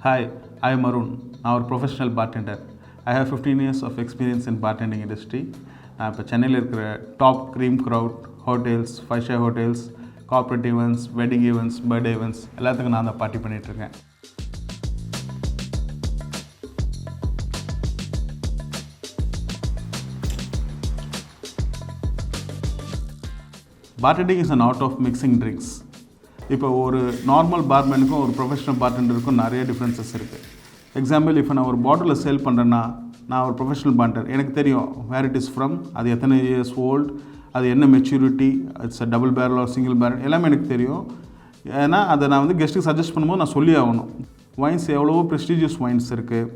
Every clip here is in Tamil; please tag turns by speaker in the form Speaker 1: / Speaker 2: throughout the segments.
Speaker 1: Hi, I am Arun. I'm a professional bartender. I have 15 years of experience in bartending industry. நான் இப்போ சென்னையில் இருக்கிற top cream crowd hotels, 5-star hotels, corporate events, wedding events, birthday events எல்லாத்துக்கும் நான் தான் பார்ட்டி பண்ணிகிட்ருக்கேன். bartending is an art of mixing drinks. இப்போ ஒரு நார்மல் பார்மேனுக்கும் ஒரு ப்ரொஃபஷனல் பார்டெண்டருக்கும் நிறைய டிஃப்ரென்சஸ் இருக்குது. எக்ஸாம்பிள், இப்போ நான் ஒரு பாட்டிலில் சேல் பண்ணுறேன்னா நான் ஒரு ப்ரொஃபஷனல் பார்டெண்டர், எனக்கு தெரியும் வேர் இட் இஸ் ஃப்ரம், அது எத்தனை இயர்ஸ் ஓல்டு, அது என்ன maturity, it's double barrel or single barrel, எல்லாமே எனக்கு தெரியும். ஏன்னா அதை நான் வந்து கெஸ்ட்டுக்கு சஜஸ்ட் பண்ணும்போது நான் சொல்லி ஆகணும். வைன்ஸ் எவ்வளவோ ப்ரெஸ்டீஜியஸ் வைன்ஸ் இருக்குது.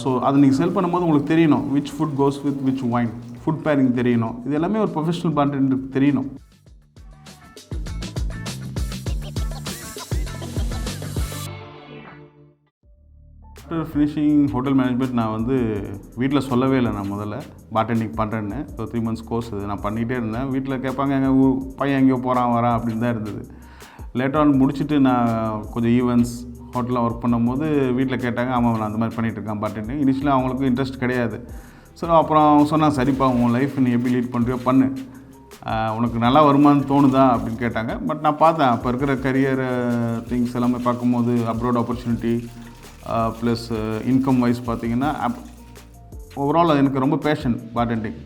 Speaker 1: ஸோ அதை நீங்கள் செல் பண்ணும்போது உங்களுக்கு தெரியணும் which food goes with which wine, food pairing தெரியணும். இது எல்லாமே ஒரு ப்ரொஃபஷனல் பார்டெண்டருக்கு தெரியணும். ஆஃப்டர் ஃபினிஷிங் ஹோட்டல் மேனேஜ்மெண்ட் நான் வந்து வீட்டில் சொல்லவே இல்லை. நான் முதல்ல பார்டெண்டிங் பண்ணுறேன்னு ஒரு 3 months கோர்ஸ் இது நான் பண்ணிகிட்டே இருந்தேன். வீட்டில் கேட்பாங்க, எங்கள் பையன் எங்கேயோ போகிறான் வரான் அப்படின்னு தான் இருந்தது. லேட்டர் ஆன் முடிச்சுட்டு நான் கொஞ்சம் ஈவெண்ட்ஸ் ஹோட்டலில் ஒர்க் பண்ணும்போது வீட்டில் கேட்டாங்க, ஆமாம் நான் அந்த மாதிரி பண்ணிகிட்ருக்கேன் பார்டெண்டிங். இனிஷியலாக அவங்களுக்கு இன்ட்ரெஸ்ட் கிடையாது. ஸோ அப்புறம் அவங்க சொன்னால், சரிப்பா உன் லைஃப் நீ எப்படி லீட் பண்ணுறியோ பண்ணு, உனக்கு நல்லா வருமானு தோணுதா அப்படின்னு கேட்டாங்க. பட் நான் பார்த்தேன் அப்போ இருக்கிற கரியர் திங்ஸ் எல்லாமே பார்க்கும்போது abroad opportunity plus income wise பார்த்திங்கன்னா ஓவரால் அது எனக்கு ரொம்ப பேஷன் பார்டெண்டிங்.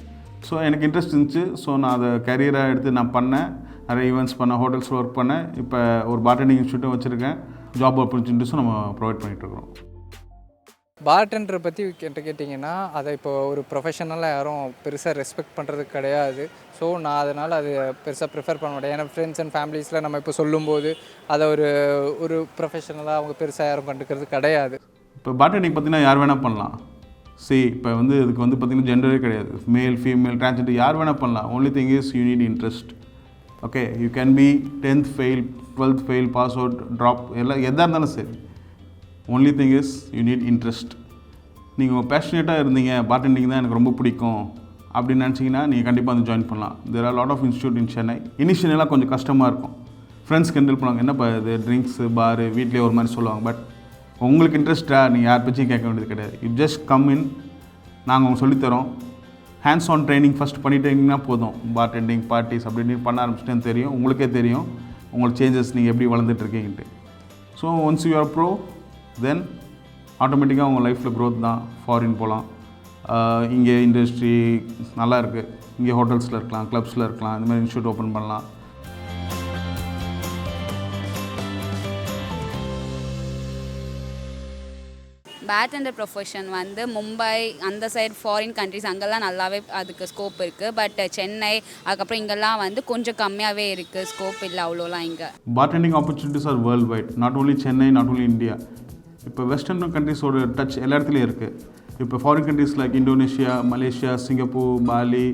Speaker 1: ஸோ எனக்கு இன்ட்ரெஸ்ட் இருந்துச்சு. ஸோ நான் அதை கரியராக எடுத்து நான் பண்ணேன். நிறைய ஈவெண்ட்ஸ் பண்ணேன், ஹோட்டல்ஸில் ஒர்க் பண்ணேன். இப்போ ஒரு பார்டெண்டிங் இன்ஸ்டியூட்டும் வச்சுருக்கேன். ஜாப் ஆப்பர்ச்சுனிட்டிஸும் நம்ம ப்ரொவைட் பண்ணிகிட்ருக்குறோம்.
Speaker 2: பார்டெண்டரை பற்றி கேட்டிங்கன்னா அதை இப்போ ஒரு ப்ரொஃபஷனலாக யாரும் பெருசாக ரெஸ்பெக்ட் பண்ணுறது கிடையாது. ஸோ நான் அதனால் அது பெருசாக ப்ரிஃபர் பண்ண மாட்டேன். ஏன்னா ஃப்ரெண்ட்ஸ் அண்ட் ஃபேமிலிஸில் நம்ம இப்போ சொல்லும்போது அதை ஒரு ப்ரொஃபஷனலாக அவங்க பெருசாக யாரும் கண்டுக்கிறது கிடையாது.
Speaker 1: இப்போ பார்டெண்டிங் பார்த்திங்கன்னா யார் வேணால் பண்ணலாம். இப்போ வந்து இதுக்கு வந்து பார்த்திங்கன்னா ஜெண்டரே கிடையாது. மேல், ஃபீமேல், டிரான்ஸ்ஜெண்டர் யார் வேணால் பண்ணலாம். Only thing is you need interest. Okay, you can be 10th fail, 12th fail, pass out, drop, எல்லாம் எதாக இருந்தாலும் சரி. Only thing is you need interest. நீங்கள் பேஷனேட்டாக இருந்தீங்க, பார்டெண்டிங் தான் எனக்கு ரொம்ப பிடிக்கும் அப்படின்னு நினச்சிங்கன்னா நீங்கள் கண்டிப்பாக வந்து ஜாயின் பண்ணலாம். There are lot of institute in Chennai. இனிஷியலாக கொஞ்சம் கஷ்டமாக இருக்கும். ஃப்ரெண்ட்ஸ் கிண்டல் பண்ணுவாங்க, என்னப்பா இது ட்ரிங்க்ஸு பாரு, வீட்லேயே ஒரு மாதிரி சொல்லுவாங்க. பட் உங்களுக்கு இன்ட்ரெஸ்ட்டாக நீங்கள் யார் பற்றியும் கேட்க வேண்டியது கிடையாது. யூ ஜஸ்ட் கம் இன், நாங்கள் உங்களுக்கு சொல்லித்தரோம். ஹேண்ட்ஸ் ஆன் ட்ரைனிங் ஃபஸ்ட் பண்ணிட்டீங்கன்னா போதும். பார்டெண்டிங் பார்ட்டிஸ் அப்படின்னு பண்ண ஆரம்பிச்சிட்டேன்னு தெரியும், உங்களுக்கே தெரியும் உங்களுக்கு சேஞ்சஸ் நீங்கள் எப்படி வளர்ந்துட்டுருக்கீங்கன்ட்டு. So once you are pro, then ஆட்டோமேட்டிக்காக உங்கள் லைஃப்பில் க்ரோத் தான். ஃபாரின் போகலாம், இங்கே இண்டஸ்ட்ரி நல்லா இருக்குது, இங்கே ஹோட்டல்ஸில் இருக்கலாம், க்ளப்ஸில் இருக்கலாம், இந்த மாதிரி இன்ஸ்டியூட் ஓப்பன் பண்ணலாம்.
Speaker 3: பேர்டெண்டர் ப்ரொஃபஷன் வந்து மும்பை அந்த சைடு ஃபாரின் கண்ட்ரிஸ் அங்கெல்லாம் நல்லாவே அதுக்கு ஸ்கோப் இருக்குது. பட் சென்னை அதுக்கப்புறம் இங்கெல்லாம் வந்து கொஞ்சம் கம்மியாகவே இருக்குது, ஸ்கோப் இல்லை அவ்வளோலாம் இங்கே.
Speaker 1: Bartending opportunities are world wide, not only Chennai, not only India. இப்போ வெஸ்டர்ன் கண்ட்ரிஸோட டச் எல்லா இடத்துலையும் இருக்குது. இப்போ foreign countries like Indonesia, Malaysia, Singapore, Bali,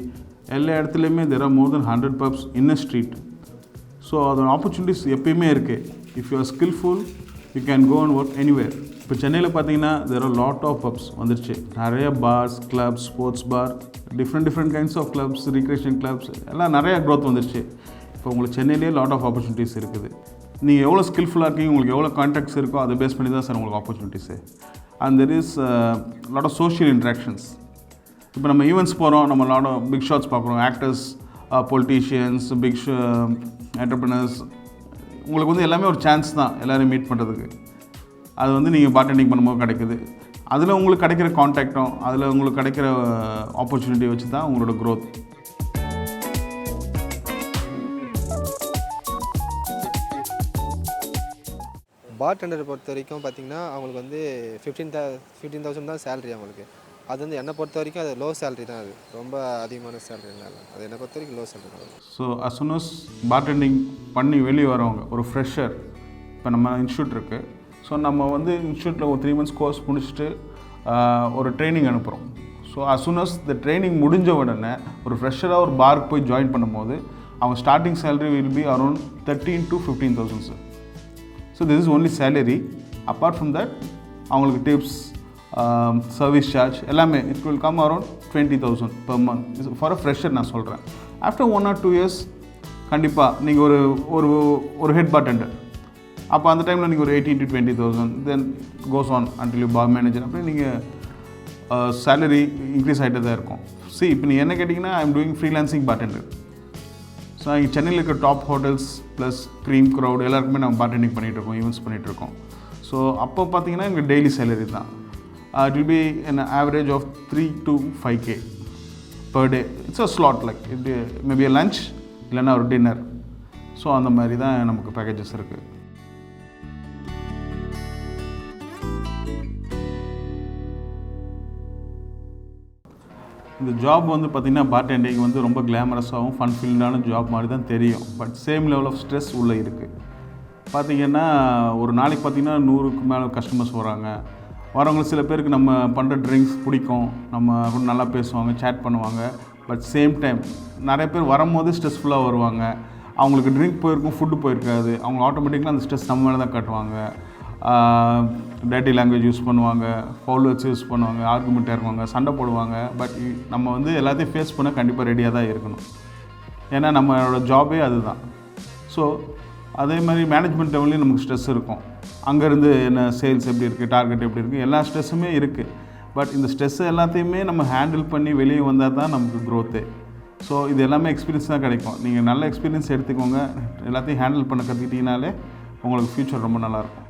Speaker 1: எல்லா இடத்துலையுமே there are more than 100 pubs in a street. So அதோட ஆப்பர்ச்சுனிட்டிஸ் எப்பயுமே இருக்குது. If you are skillful you can go and work anywhere. இப்போ சென்னையில் பார்த்தீங்கன்னா there are lot of pubs வந்துருச்சு. நிறைய bars, clubs, sports bar, different kinds of clubs, recreation clubs எல்லாம் நிறையா க்ரோத் வந்துருச்சு. இப்போ உங்களுக்கு சென்னையிலே லாட் ஆஃப் ஆப்பர்ச்சுனிட்டிஸ் இருக்குது. நீங்கள் எவ்வளோ ஸ்கில்ஃபுல்லாக இருக்கீங்க, உங்களுக்கு எவ்வளோ கான்டாக்ட்ஸ் இருக்கோ அதை பேஸ் பண்ணி தான் சார் உங்களுக்கு opportunities. And there is lot of social interactions. இப்போ நம்ம ஈவெண்ட்ஸ் போகிறோம், நம்ம லாட் ஆஃப் பிக் ஷாட்ஸ் பார்க்குறோம், ஆக்டர்ஸ், பொலிட்டீஷியன்ஸ், பிக் என்டர்பிரினர்ஸ். உங்களுக்கு வந்து எல்லாமே ஒரு சான்ஸ் தான் எல்லோரும் மீட் பண்ணுறதுக்கு. அது வந்து நீங்கள் பார்டெண்டிங் பண்ணும்போது கிடைக்குது. அதில் உங்களுக்கு கிடைக்கிற கான்டாக்டும், அதில் உங்களுக்கு கிடைக்கிற ஆப்பர்ச்சுனிட்டி வச்சு தான் உங்களோட க்ரோத்.
Speaker 4: பார்டெண்டரை பொறுத்த வரைக்கும் பார்த்திங்கன்னா அவங்களுக்கு வந்து 15,000 தான் சேலரி அவங்களுக்கு. அது வந்து என்னை பொறுத்த வரைக்கும் அது லோ சேலரி தான். அது ரொம்ப அதிகமான சேலரினால அது என்னை பொறுத்த வரைக்கும் லோ சேலரி தான்.
Speaker 1: So as soon as bartending பண்ணி வெளியே வரவங்க ஒரு ஃப்ரெஷர், இப்போ நம்ம இன்ஸ்டியூட் இருக்குது. ஸோ நம்ம வந்து இன்ஸ்டியூட்டில் ஒரு 3 months கோர்ஸ் முடிச்சுட்டு ஒரு ட்ரைனிங் அனுப்புகிறோம். So as soon as the training முடிஞ்ச உடனே ஒரு ஃப்ரெஷராக ஒரு பார்க்கு போய் ஜாயின் பண்ணும்போது அவங்க starting salary will be around 13,000 to 15,000 sir. So this is only salary. Apart from that அவங்களுக்கு டிப்ஸ், சர்வீஸ் சார்ஜ் எல்லாமே it will come around 20,000 per month for a fresher நான் சொல்கிறேன். ஆஃப்டர் 1 or 2 years கண்டிப்பாக நீங்கள் ஒரு ஹெட் பார்டெண்டர் அப்போ அந்த டைமில் நீங்கள் ஒரு 18 to 20,000 then goes on until you bar manager அப்படி நீங்கள் சேலரி இன்க்ரீஸ் ஆகிட்டே தான் இருக்கும். இப்போ நீங்கள் என்ன கேட்டிங்கன்னா I am doing freelancing bartender. So இங்கே சென்னையில் இருக்க top hotels plus cream crowd எல்லாருக்குமே நம்ம பார்டெண்டிங் பண்ணிகிட்ருக்கோம், ஈவெண்ட்ஸ் பண்ணிகிட்ருக்கோம். ஸோ அப்போ பார்த்தீங்கன்னா எங்களுக்கு டெய்லி சேலரி தான். It will be an average of 3 to 5K per day. It's a slot like இது மேபி லஞ்ச் இல்லைன்னா ஒரு டின்னர். ஸோ அந்த மாதிரி தான் நமக்கு பேக்கேஜஸ் இருக்குது. இந்த ஜாப் வந்து பார்த்திங்கன்னா பார்டெண்டிங் வந்து ரொம்ப கிளாமரஸாகவும் ஃபன் ஃபீல்டான ஜாப் மாதிரி தான் தெரியும். But same level of stress உள்ளே இருக்குது. பார்த்திங்கன்னா ஒரு நாளைக்கு பார்த்திங்கன்னா 100க்கு மேலே கஸ்டமர்ஸ் வராங்க. வரவங்க சில பேருக்கு நம்ம பண்ணுற ட்ரிங்க்ஸ் பிடிக்கும், நம்ம நல்லா பேசுவாங்க, சேட் பண்ணுவாங்க. பட் சேம் டைம் நிறைய பேர் வரும்போது ஸ்ட்ரெஸ்ஃபுல்லாக வருவாங்க. அவங்களுக்கு ட்ரிங்க் போயிருக்கும், ஃபுட்டு போயிருக்காது. அவங்க ஆட்டோமேட்டிக்கலாக அந்த ஸ்ட்ரெஸ் நம்ம மேலே தான் காட்டுவாங்க. டேட்டி லாங்குவேஜ் யூஸ் பண்ணுவாங்க, ஃபவுல் வேர்ட்ஸ் யூஸ் பண்ணுவாங்க, ஆர்குமெண்ட்டாக இருக்குவாங்க, சண்டை போடுவாங்க. பட் நம்ம வந்து எல்லாத்தையும் ஃபேஸ் பண்ண கண்டிப்பாக ரெடியாக தான் இருக்கணும். ஏன்னா நம்மளோட ஜாபே அதுதான். ஸோ அதே மாதிரி மேனேஜ்மெண்ட் லெவல்லையும் நமக்கு ஸ்ட்ரெஸ் இருக்கும். அங்கேருந்து என்ன சேல்ஸ் எப்படி இருக்குது, டார்கெட் எப்படி இருக்குது, எல்லா ஸ்ட்ரெஸ்ஸுமே இருக்குது. பட் இந்த ஸ்ட்ரெஸ் எல்லாத்தையுமே நம்ம ஹேண்டில் பண்ணி வெளியே வந்தால் தான் நமக்கு க்ரோத்தே. ஸோ இது எல்லாமே எக்ஸ்பீரியன்ஸ் தான் கிடைக்கும். நீங்கள் நல்ல எக்ஸ்பீரியன்ஸ் எடுத்துக்கோங்க. எல்லாத்தையும் ஹேண்டில் பண்ண கற்றுக்கிட்டிங்கனாலே உங்களுக்கு ஃப்யூச்சர் ரொம்ப நல்லாயிருக்கும்.